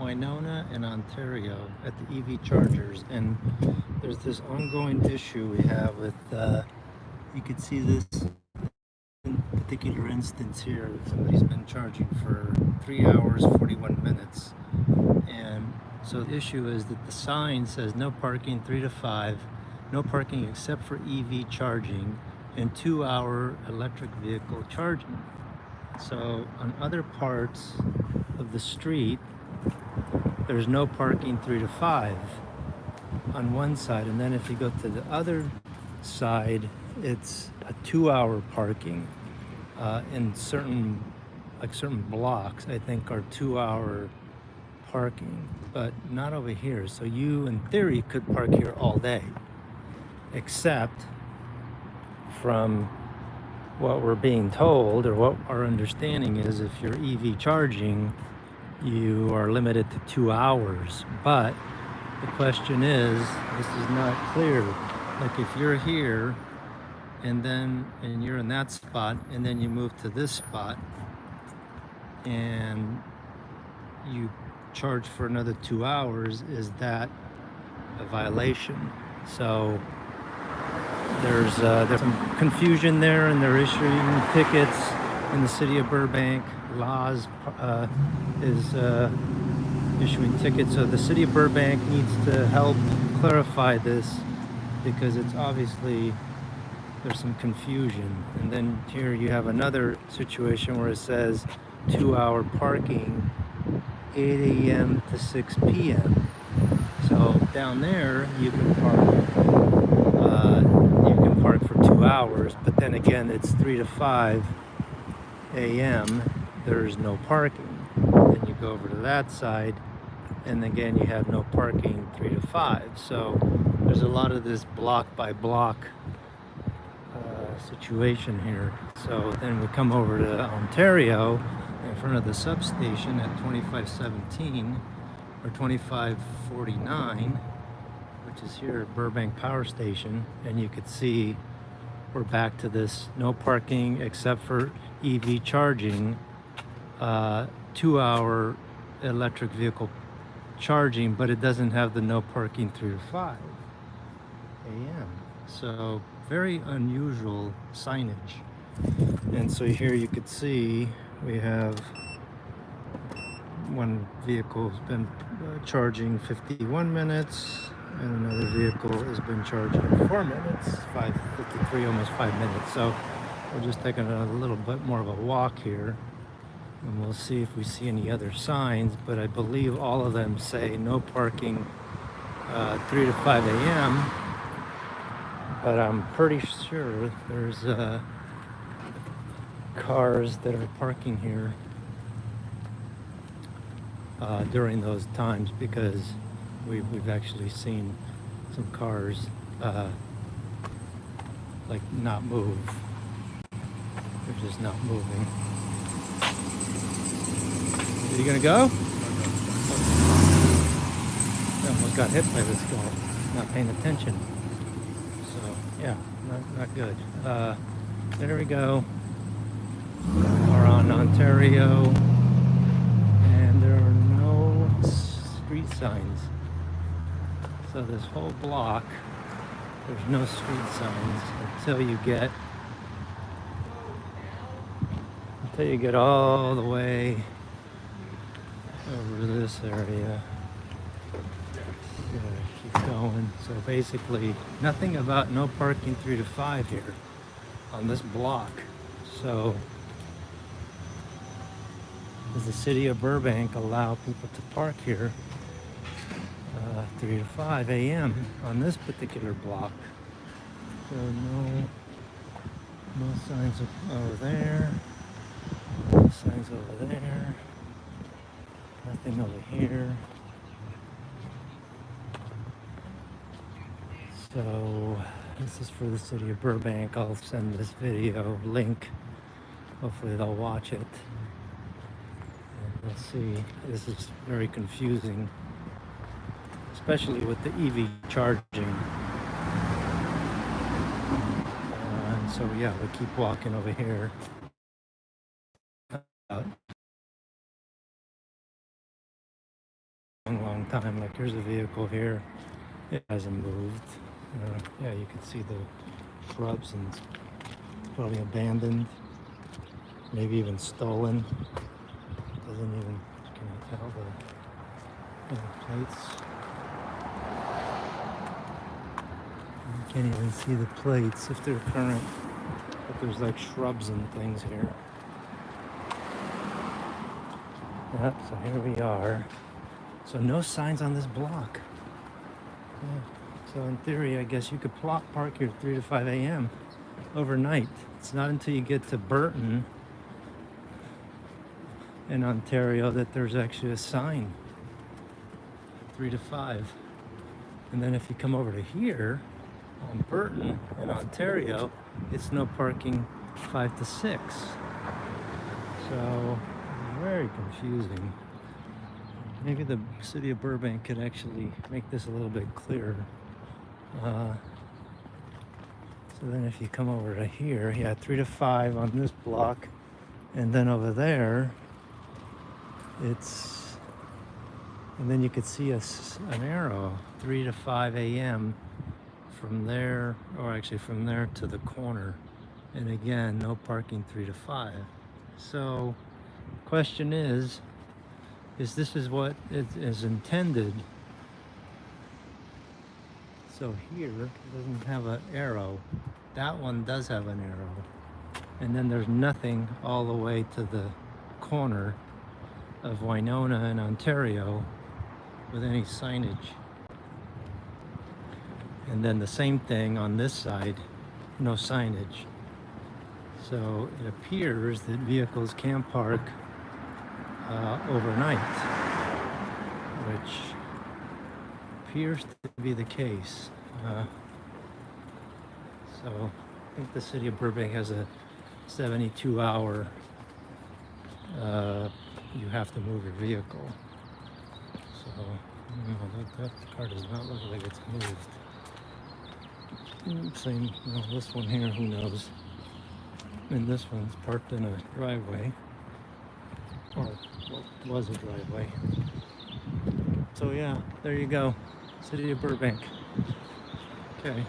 Winona and Ontario at the EV chargers, and there's this ongoing issue we have with, you can see this particular instance here. Somebody's been charging for 3 hours, 41 minutes. And so the issue is that the sign says no parking 3 to 5, no parking except for EV charging, and 2-hour electric vehicle charging. So on other parts of the street, there's no parking 3 to 5 on one side, and then if you go to the other side, it's a 2-hour parking in certain blocks. I think are 2-hour parking, but not over here. So you in theory could park here all day, except from what we're being told, or what our understanding is, if you're EV charging, you are limited to 2 hours. But the question is, this is not clear. Like if you're here and you're in that spot, and then you move to this spot and you charge for another 2 hours, is that a violation? So there's some confusion there, and they're issuing tickets in the city of Burbank. Laws is issuing tickets, so the city of Burbank needs to help clarify this, because it's obviously there's some confusion. And then here you have another situation where it says 2-hour parking, 8 a.m. to 6 p.m. So down there you can park for 2 hours, but then again it's 3 to 5 a.m. there's no parking. Then you go over to that side, and again you have no parking 3 to 5. So there's a lot of this block by block situation here. So then we come over to Ontario, in front of the substation at 2517 or 2549, which is here at Burbank Power Station, and you could see we're back to this no parking except for EV charging, 2-hour electric vehicle charging, but it doesn't have the no parking 3 to 5 a.m. So very unusual signage. And so here you could see we have one vehicle has been charging 51 minutes, and another vehicle has been charging 4 minutes, 5:53, almost 5 minutes. So we're just taking a little bit more of a walk here, and we'll see if we see any other signs, but I believe all of them say no parking 3 to 5 a.m. But I'm pretty sure there's cars that are parking here during those times, because we've actually seen some cars like not move. They're just not moving. Are you gonna go? I almost got hit by this guy, not paying attention. So yeah, not good. There we go. We're on Ontario, and there are no street signs. So this whole block, there's no street signs until you get all the way over to this area. Keep going. So basically, nothing about no parking 3 to 5 here on this block. So does the city of Burbank allow people to park here 3 to 5 a.m. on this particular block? So no signs over there, no signs over there, nothing over here. So this is for the city of Burbank. I'll send this video link. Hopefully they'll watch it. And we'll see. This is very confusing, especially with the EV charging. And so yeah, we keep walking over here. time. Like here's a vehicle here. It hasn't moved. Yeah, you can see the shrubs and it's probably abandoned. Maybe even stolen. Doesn't even, can you tell the plates? You can't even see the plates if they're current. But there's like shrubs and things here. Yep, so here we are. So no signs on this block. Yeah. So in theory, I guess you could park here 3 to 5 a.m. overnight. It's not until you get to Burton in Ontario that there's actually a sign, 3 to 5. And then if you come over to here on Burton in Ontario, it's no parking 5 to 6. So very confusing. Maybe the city of Burbank could actually make this a little bit clearer. So then if you come over to here, yeah, 3 to 5 on this block, and then over there, it's, and then you could see an arrow, 3 to 5 a.m. from there, or actually from there to the corner. And again, no parking 3 to 5. So, question is this is what is intended? So here, it doesn't have an arrow. That one does have an arrow. And then there's nothing all the way to the corner of Winona and Ontario with any signage. And then the same thing on this side, no signage. So it appears that vehicles can park overnight, which appears to be the case. So I think the city of Burbank has a 72-hour you have to move your vehicle. So that car does not look like it's moved. Same, this one here, who knows? And this one's parked in a driveway, or was a driveway. So yeah, there you go, city of Burbank. Okay.